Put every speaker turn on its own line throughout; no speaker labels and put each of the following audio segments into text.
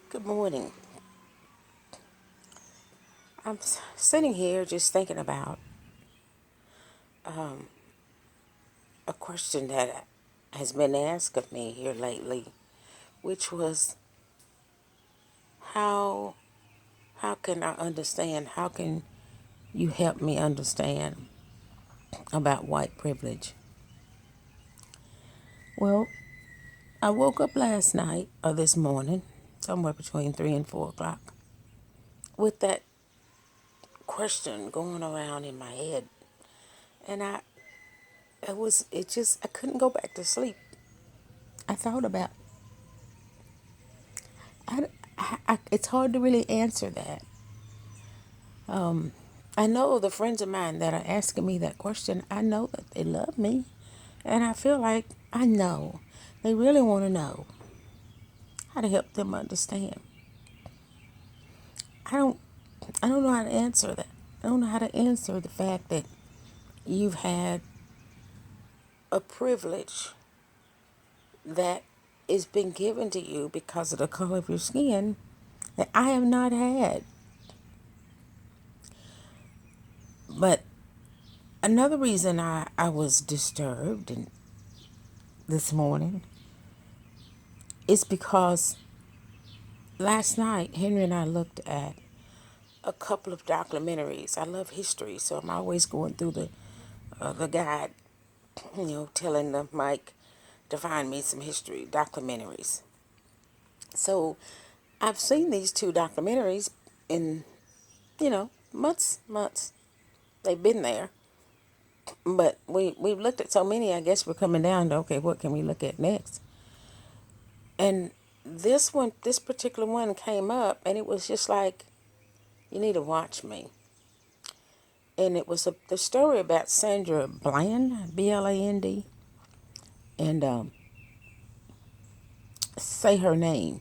Good morning. I'm sitting here just thinking about a question that has been asked of me here lately, which was how how can I understand? How can you help me understand about white privilege? Well, I woke up last night or this morning, somewhere between 3 and 4 o'clock, with that question going around in my head, and I couldn't go back to sleep. I thought about I, it's hard to really answer that. I know the friends of mine that are asking me that question, I know that they love me. And I feel like I know. They really want to know how to help them understand. I don't I don't know how to answer that. I don't know how to answer the fact that you've had a privilege that is been given to you because of the color of your skin that I have not had. But another reason I was disturbed this morning is because last night Henry and I looked at a couple of documentaries. I love history, so I'm always going through the guide, telling the Mike to find me some history documentaries. So I've seen these two documentaries in, months. They've been there. But we've looked at so many, I guess we're coming down to, okay, what can we look at next? And this particular one came up, and it was just like, you need to watch me. And it was the story about Sandra Bland, Bland, and say her name.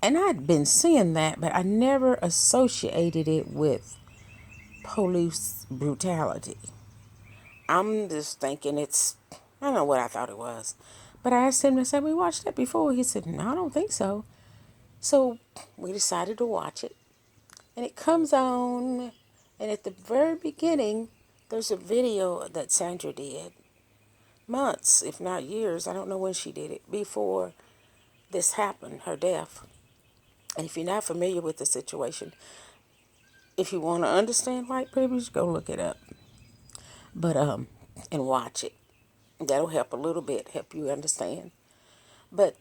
And I'd been seeing that, but I never associated it with police brutality. I'm just thinking I don't know what I thought it was. But I asked him, I said, we watched that before. He said, no, I don't think so. So we decided to watch it. And it comes on, and at the very beginning, there's a video that Sandra did months, if not years, I don't know when she did it, before this happened, her death. And if you're not familiar with the situation, if you want to understand white privilege, go look it up. But and watch it. That'll help a little bit, help you understand. But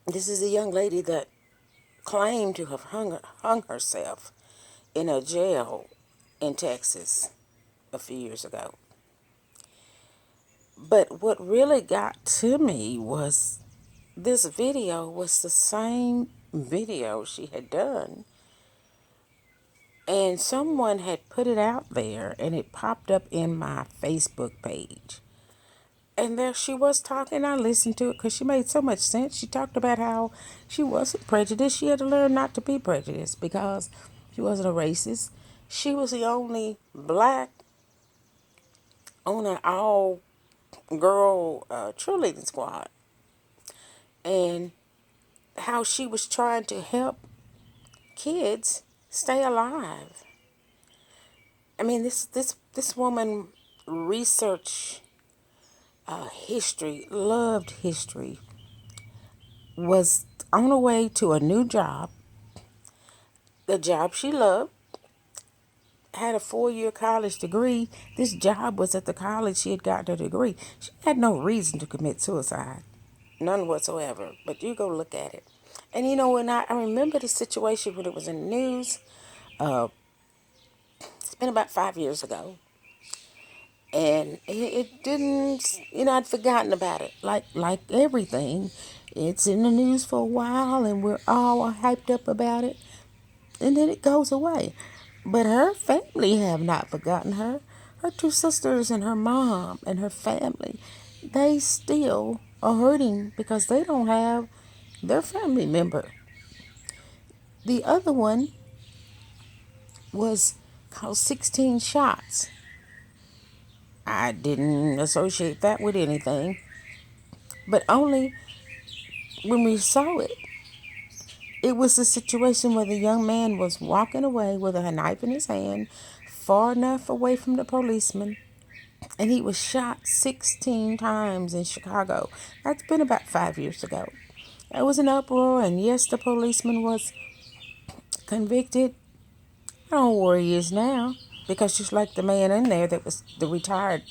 this is a young lady that claimed to have hung herself in a jail in Texas a few years ago. But what really got to me was this video was the same video she had done, and someone had put it out there, and it popped up in my Facebook page. And there she was talking. I listened to it because she made so much sense. She talked about how she wasn't prejudiced. She had to learn not to be prejudiced because she wasn't a racist. She was the only black on an all-girl cheerleading squad. And how she was trying to help kids stay alive. I mean, this woman researched history, loved history, was on her way to a new job, the job she loved, had a 4-year college degree. This job was at the college she had gotten her degree. She had no reason to commit suicide, none whatsoever. But you go look at it. And when I remember the situation when it was in the news, it's been about 5 years ago. And it didn't, I'd forgotten about it. Like everything, it's in the news for a while and we're all hyped up about it. And then it goes away. But her family have not forgotten her. Her two sisters and her mom and her family, they still are hurting because they don't have their family member. The other one was called 16 Shots. I didn't associate that with anything, but only when we saw it. It was a situation where the young man was walking away with a knife in his hand, far enough away from the policeman, and he was shot 16 times in Chicago. That's been about 5 years ago. There was an uproar, and yes, the policeman was convicted. I don't know where he is now, because just like the man in there that was the retired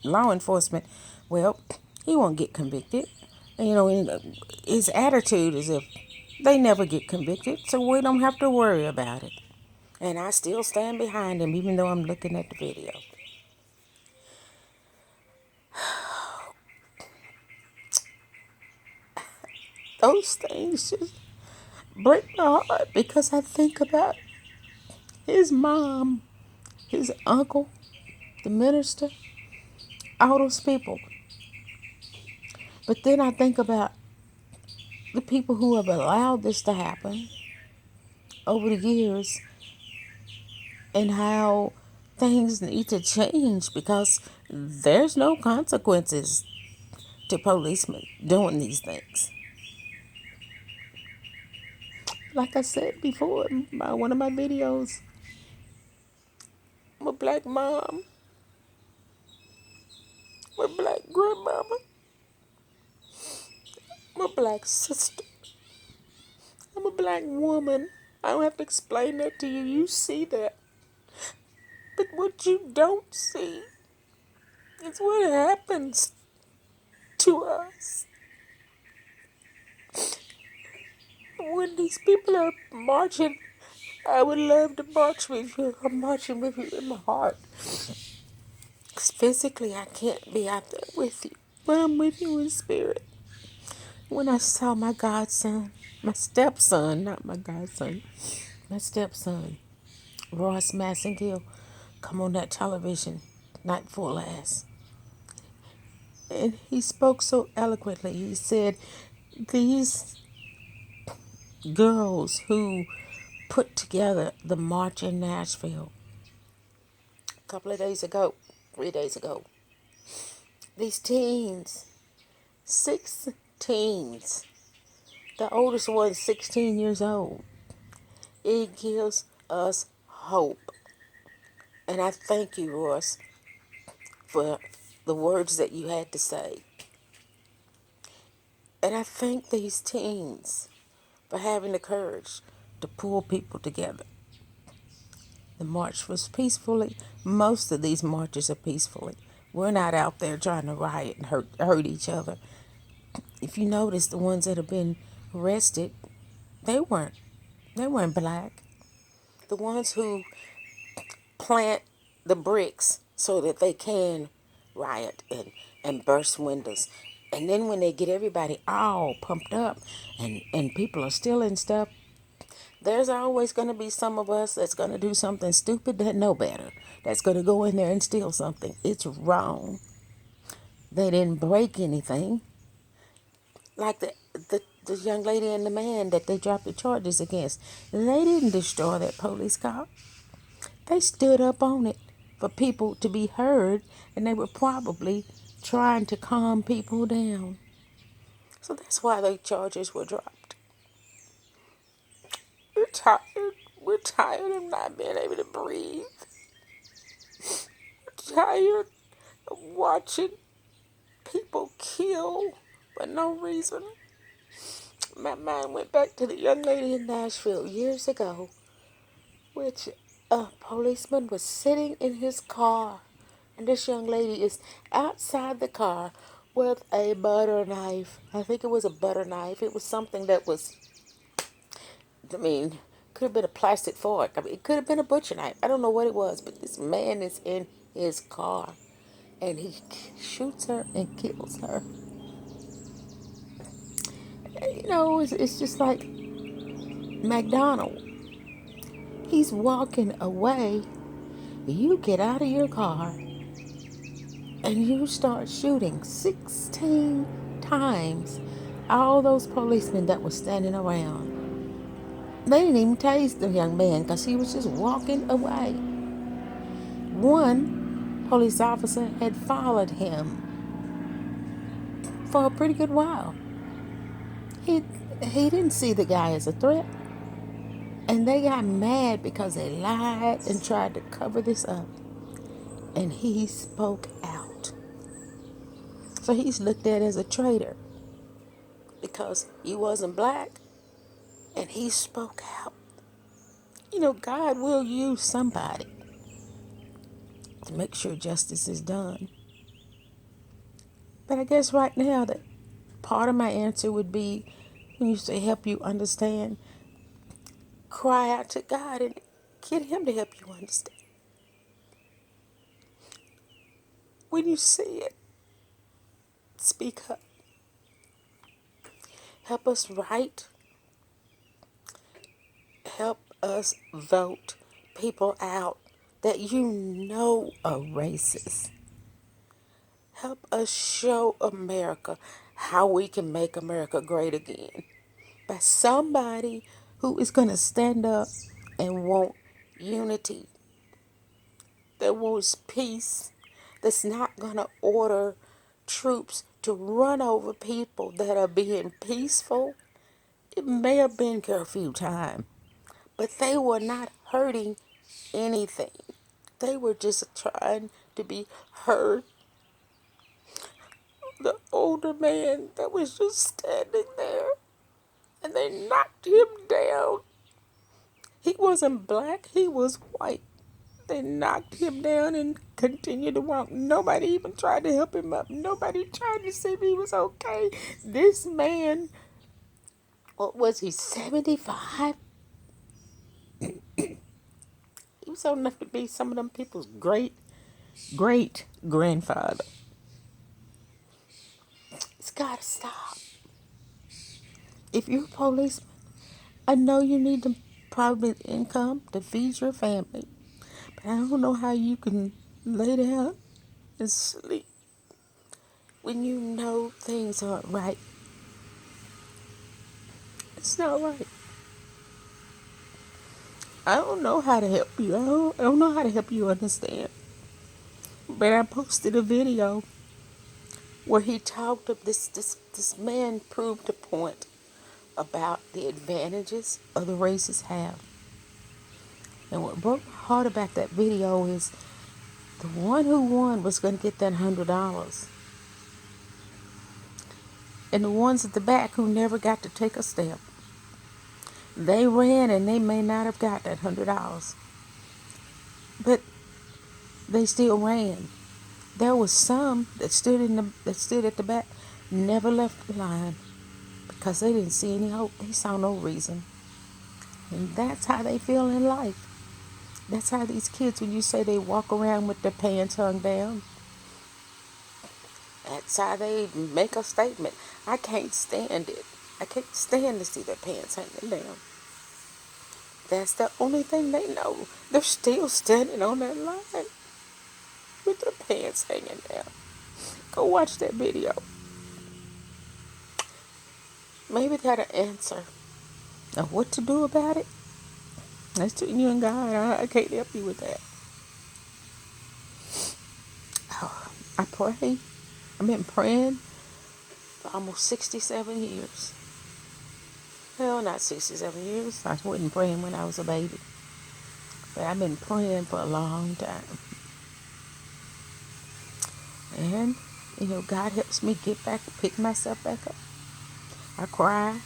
law enforcement, well, he won't get convicted. And, his attitude is if they never get convicted, so we don't have to worry about it. And I still stand behind him, even though I'm looking at the video. Those things just break my heart because I think about his mom, his uncle, the minister, all those people. But then I think about the people who have allowed this to happen over the years and how things need to change because there's no consequences to policemen doing these things. Like I said before in one of my videos, I'm a black mom, I'm a black grandmama, I'm a black sister, I'm a black woman. I don't have to explain that to you. You see that. But what you don't see is what happens to us when these people are marching. I would love to march with you. I'm marching with you in my heart. Because physically I can't be out there with you. But I'm with you in spirit. When I saw my godson, my stepson, not my godson, my stepson, Ross Massengill, come on that television night before last. And he spoke so eloquently. He said, these girls who put together the march in Nashville a couple of days ago, 3 days ago, these teens, 6 teens, the oldest one's 16 years old. It gives us hope. And I thank you, Ross, for the words that you had to say. And I thank these teens for having the courage to pull people together. The march was peacefully. Most of these marches are peacefully. We're not out there trying to riot and hurt each other. If you notice, the ones that have been arrested, they weren't black. The ones who plant the bricks so that they can riot and burst windows. And then when they get everybody all pumped up and people are stealing stuff, there's always going to be some of us that's going to do something stupid that know better. That's going to go in there and steal something. It's wrong. They didn't break anything. Like the young lady and the man that they dropped the charges against. They didn't destroy that police car. They stood up on it for people to be heard, and they were probably trying to calm people down. So that's why the charges were dropped. We're tired. We're tired of not being able to breathe. We're tired of watching people kill for no reason. My mind went back to the young lady in Nashville years ago, which a policeman was sitting in his car, and this young lady is outside the car with a butter knife. I think it was a butter knife. It was something that was, could have been a plastic fork. It could have been a butcher knife. I don't know what it was, but this man is in his car, and he shoots her and kills her. It's just like McDonald. He's walking away. You get out of your car and you start shooting 16 times all those policemen that were standing around. They didn't even tase the young man because he was just walking away. One police officer had followed him for a pretty good while. He didn't see the guy as a threat. And they got mad because they lied and tried to cover this up. And he spoke out. So he's looked at as a traitor because he wasn't black and he spoke out. You know, God will use somebody to make sure justice is done. But I guess right now that part of my answer would be when you say help you understand, cry out to God and get him to help you understand. When you see it, speak up. Help us write. Help us vote people out that you know are racist. Help us show America how we can make America great again by somebody who is going to stand up and want unity, that wants peace, that's not going to order troops to run over people that are being peaceful. It may have been curfew time, but they were not hurting anything. They were just trying to be heard. The older man that was just standing there, and they knocked him down. He wasn't black, he was white. They knocked him down and continued to walk. Nobody even tried to help him up. Nobody tried to see if he was okay. This man, what was he, 75? He was old enough to be some of them people's great grandfather. It's gotta stop. If you're a policeman, I know you need the probably income to feed your family, but I don't know how you can lay down and sleep when you know things aren't right. It's not right. I don't know how to help you. I don't know how to help you understand. But I posted a video where he talked of this man proved a point about the advantages other races have. And what broke my heart about that video is the one who won was going to get that $100. And the ones at the back who never got to take a step, they ran and they may not have got that $100. But they still ran. There was some that stood at the back, never left the line because they didn't see any hope. They saw no reason. And that's how they feel in life. That's how these kids, when you say they walk around with their pants hung down, that's how they make a statement. I can't stand it. I can't stand to see their pants hanging down. That's the only thing they know. They're still standing on that line with their pants hanging down. Go watch that video. Maybe that'll answer. Now, what to do about it? That's between you and God. I can't help you with that. Oh, I pray. I've been praying for almost 67 years. Well, not 67 years. I wasn't praying when I was a baby. But I've been praying for a long time. And, God helps me pick myself back up. I cry.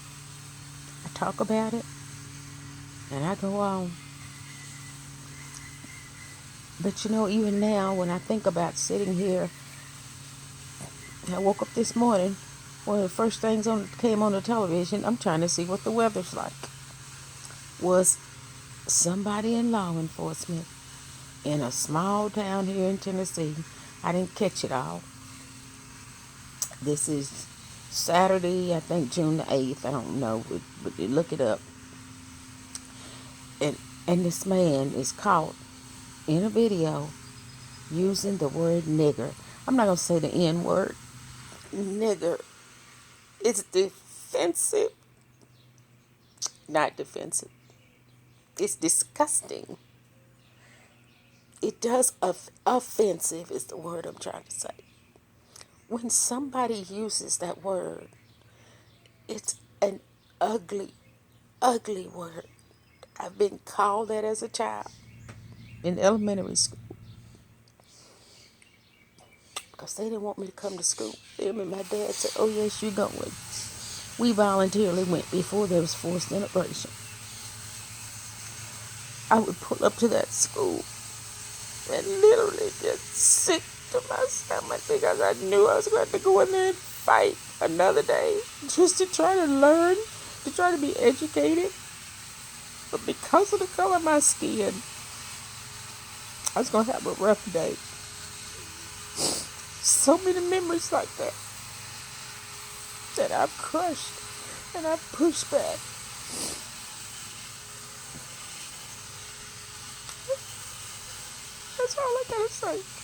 I talk about it. And I go on. But even now, when I think about sitting here, I woke up this morning, one of the first things came on the television, I'm trying to see what the weather's like, was somebody in law enforcement in a small town here in Tennessee. I didn't catch it all. This is Saturday, I think June the 8th. I don't know, but look it up. And this man is caught in a video using the word nigger. I'm not going to say the N word. Nigger. It's defensive. Not defensive. It's disgusting. It does offensive is the word I'm trying to say. When somebody uses that word, it's an ugly, ugly word. I've been called that as a child in elementary school because they didn't want me to come to school. Them and my dad said, "Oh yes, you're going." We voluntarily went before there was forced integration. I would pull up to that school and literally get sick to my stomach because I knew I was going to go in there and fight another day just to try to learn, to try to be educated. But because of the color of my skin, I was going to have a rough day. So many memories like that that I've crushed and I've pushed back. That's all I gotta say.